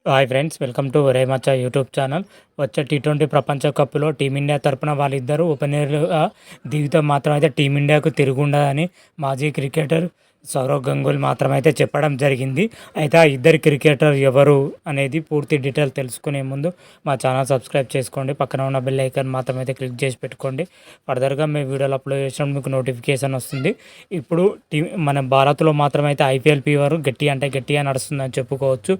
Hi friends, welcome to ఒరే మచ్చా YouTube channel. వచ్చే T20 ప్రపంచ కప్లో టీమిండియా తరపున వాళ్ళిద్దరూ ఓపెనర్లుగా దిగుతే మాత్రం అయితే టీమిండియాకు తిరుగుండదని మాజీ క్రికెటర్ సౌరవ్ గంగూలీ మాత్రం అయితే చెప్పడం జరిగింది. అయితే ఆ ఇద్దరు క్రికెటర్ ఎవరు అనేది పూర్తి డీటెయిల్ తెలుసుకునే ముందు మా ఛానల్ సబ్స్క్రైబ్ చేసుకోండి. పక్కన ఉన్న బెల్ ఐకాన్ మాత్రం అయితే క్లిక్ చేసి పెట్టుకోండి. ఫర్దర్గా మీ వీడియోలు అప్లోడ్ చేసినప్పుడు మీకు నోటిఫికేషన్ వస్తుంది. ఇప్పుడు మన భారత్లో మాత్రం అయితే ఐపీఎల్ ఫీవర్ గట్టిగా నడుస్తుందని చెప్పుకోవచ్చు.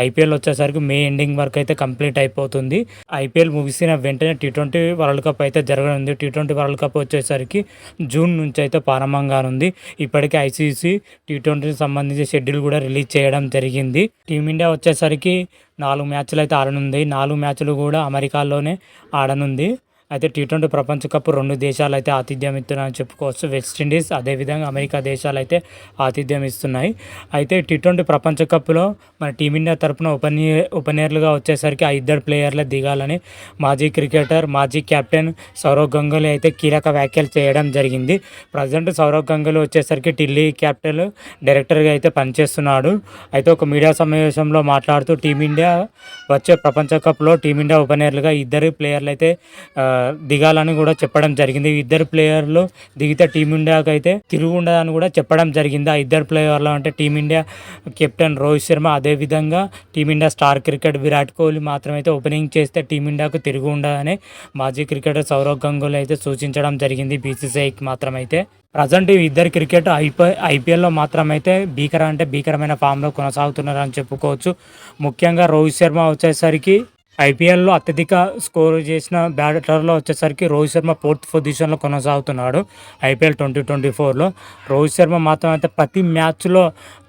ఐపీఎల్ వచ్చేసరికి మే ఎండింగ్ వరకు అయితే కంప్లీట్ అయిపోతుంది. ఐపీఎల్ ముగిసిన వెంటనే టీ20 వరల్డ్ కప్ అయితే జరగనుంది. టీ20 వరల్డ్ కప్ వచ్చేసరికి జూన్ నుంచి అయితే ప్రారంభంగానుంది. ఇప్పటికే ఐసీసీ టీ20కి సంబంధించి షెడ్యూల్ కూడా రిలీజ్ చేయడం జరిగింది. టీమిండియా వచ్చేసరికి 4 మ్యాచ్లు అయితే ఆడనుంది. 4 మ్యాచ్లు కూడా అమెరికాలోనే ఆడనుంది. అయితే టీ20 ప్రపంచ కప్ 2 దేశాలు అయితే ఆతిథ్యం ఇస్తున్నాయని చెప్పుకోవచ్చు. వెస్టిండీస్ అదేవిధంగా అమెరికా దేశాలు అయితే ఆతిథ్యం ఇస్తున్నాయి. అయితే టీ20 ప్రపంచ కప్లో మన టీమిండియా తరపున ఓపెనర్లుగా వచ్చేసరికి ఆ ఇద్దరు ప్లేయర్లే దిగాలని మాజీ క్రికెటర్, మాజీ కెప్టెన్ సౌరవ్ గంగూలీ అయితే కీలక వ్యాఖ్యలు చేయడం జరిగింది. ప్రజెంట్ సౌరవ్ గంగూలీ వచ్చేసరికి ఢిల్లీ క్యాపిటల్ డైరెక్టర్గా అయితే పనిచేస్తున్నాడు. అయితే ఒక మీడియా సమావేశంలో మాట్లాడుతూ టీమిండియా వచ్చే ప్రపంచ కప్లో టీమిండియా ఓపెనర్లుగా ఇద్దరు ప్లేయర్లు అయితే దిగాలని కూడా చెప్పడం జరిగింది. ఇద్దరు ప్లేయర్లు దిగితే టీమిండియాకి అయితే తిరుగు ఉండదని కూడా చెప్పడం జరిగింది. ఆ ఇద్దరు ప్లేయర్లు అంటే టీమిండియా కెప్టెన్ రోహిత్ శర్మ, అదేవిధంగా Team India star cricket Virat Kohli మాత్రమైతే ఓపెనింగ్ చేస్తే టీమిండియాకు తిరుగు ఉండదని మాజీ క్రికెటర్ సౌరవ్ గంగూలీ అయితే సూచించడం జరిగింది బీసీసీఐకి మాత్రమైతే. ప్రజెంట్ ఇద్దరు క్రికెట్ ఐపీఎల్లో మాత్రమైతే భీకరమైన ఫామ్లో కొనసాగుతున్నారని చెప్పుకోవచ్చు. ముఖ్యంగా రోహిత్ శర్మ వచ్చేసరికి ఐపీఎల్లో అత్యధిక స్కోర్ చేసిన బ్యాటర్లో వచ్చేసరికి రోహిత్ శర్మ 4th పొజిషన్లో కొనసాగుతున్నాడు. ఐపీఎల్ 2024లో రోహిత్ శర్మ మాత్రం అయితే ప్రతి మ్యాచ్లో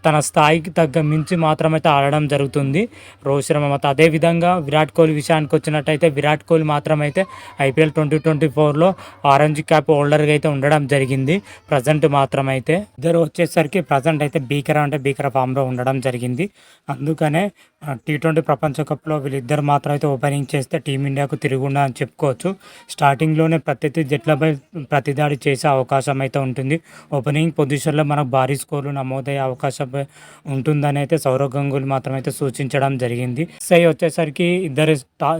తన స్థాయికి తగ్గ మించి మాత్రమైతే ఆడడం జరుగుతుంది రోహిత్ శర్మ మాత్రం. అదేవిధంగా విరాట్ కోహ్లీ విషయానికి వచ్చినట్టయితే విరాట్ కోహ్లీ మాత్రమైతే ఐపీఎల్ 2024లో ఆరెంజ్ క్యాప్ హోల్డర్గా అయితే ఉండడం జరిగింది. ప్రజెంట్ మాత్రమైతే ఇద్దరు వచ్చేసరికి ప్రజెంట్ అయితే భీకర ఫామ్లో ఉండడం జరిగింది. అందుకనే టీ20 ప్రపంచ కప్లో వీళ్ళిద్దరు మాత్రం అయితే ఓపెనింగ్ చేస్తే టీమిండియాకు తిరుగుండా అని చెప్పుకోవచ్చు. స్టార్టింగ్లోనే ప్రత్యర్థి జట్లపై ప్రతిదాడి చేసే అవకాశం అయితే ఉంటుంది. ఓపెనింగ్ పొజిషన్లో మనకు భారీ స్కోర్లు నమోదయ్యే అవకాశం ఉంటుందని అయితే సౌరవ్ గంగూలీ మాత్రం అయితే సూచించడం జరిగింది. వచ్చేసరికి ఇద్దరు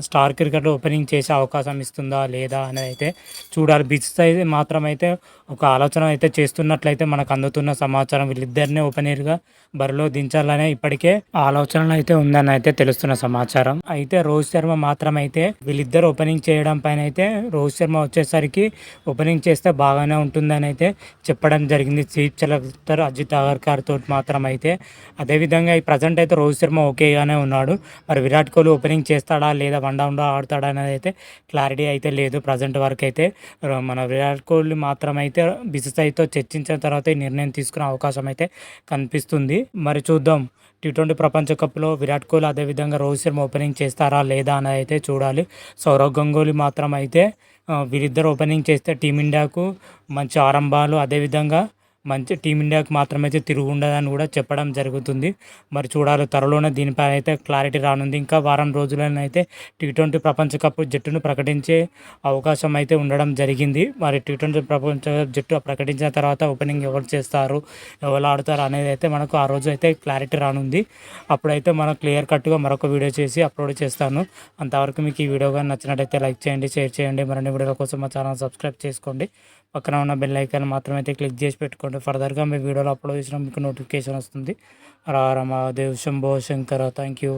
స్టార్ క్రికెట్ ఓపెనింగ్ చేసే అవకాశం ఇస్తుందా లేదా అనేది అయితే చూడాలి. బీసీసీఐ మాత్రం అయితే ఒక ఆలోచన అయితే చేస్తున్నట్లయితే మనకు అందుతున్న సమాచారం వీళ్ళిద్దరినే ఓపెనర్గా బరిలో దించాలనే ఇప్పటికే ఆలోచనలు అయితే ఉందని అయితే తెలుస్తున్న సమాచారం. అయితే రోహిత్ శర్మ మాత్రం అయితే వీళ్ళిద్దరు ఓపెనింగ్ చేయడం పైన అయితే రోహిత్ శర్మ వచ్చేసరికి ఓపెనింగ్ చేస్తే బాగానే ఉంటుందని అయితే చెప్పడం జరిగింది చీఫ్ సెలెక్టర్ అజిత్ అగర్కర్ తోటి మాత్రం అయితే. అదేవిధంగా ఈ ప్రజెంట్ అయితే రోహిత్ శర్మ ఓకేగానే ఉన్నాడు. మరి విరాట్ కోహ్లీ ఓపెనింగ్ చేస్తాడా లేదా వన్ డౌన్లో ఆడతాడా అనేది అయితే క్లారిటీ అయితే లేదు ప్రజెంట్ వరకు అయితే. మన విరాట్ కోహ్లీ మాత్రం అయితే బీసీసీఐతో చర్చించిన తర్వాత ఈ నిర్ణయం తీసుకునే అవకాశం అయితే కనిపిస్తుంది. మరి చూద్దాం టీ20 ప్రపంచ కప్లో విరాట్ కోహ్లీ అదేవిధంగా రోహిత్ శర్మ ఓపెనింగ్ చేస్తారా లేదా అనేది అయితే చూడాలి. సౌరవ్ గంగూలీ మాత్రం అయితే వీరిద్దరు ఓపెనింగ్ చేస్తే టీమిండియాకు మంచి ఆరంభాలు అదేవిధంగా మంచి టీమిండియాకు మాత్రమైతే తిరుగు ఉండదని కూడా చెప్పడం జరుగుతుంది. మరి చూడాలి, త్వరలోనే దీనిపై అయితే క్లారిటీ రానుంది. ఇంకా వారం రోజులనైతే టీ20 ప్రపంచ కప్ జట్టును ప్రకటించే అవకాశం అయితే ఉండడం జరిగింది. మరి టీ20 ప్రపంచ కప్ జట్టు ప్రకటించిన తర్వాత ఓపెనింగ్ ఎవరు చేస్తారు, ఎవరు ఆడతారు అనేది అయితే మనకు ఆ రోజు అయితే క్లారిటీ రానుంది. అప్పుడైతే మనం క్లియర్ కట్గా మరొక వీడియో చేసి అప్లోడ్ చేస్తాను. అంతవరకు మీకు ఈ వీడియో కానీ నచ్చినట్టయితే లైక్ చేయండి, షేర్ చేయండి. మరిన్ని వీడియోల కోసం మా ఛానల్ సబ్స్క్రైబ్ చేసుకోండి. పక్కన ఉన్న బెల్ ఐకాన్ మాత్రమైతే క్లిక్ చేసి పెట్టుకోండి. ఫర్దర్గా మీ వీడియోలో అప్లోడ్ చేసిన మీకు నోటిఫికేషన్ వస్తుంది. హర హర మహాదేవ్, శంభో శంకర. Thank you.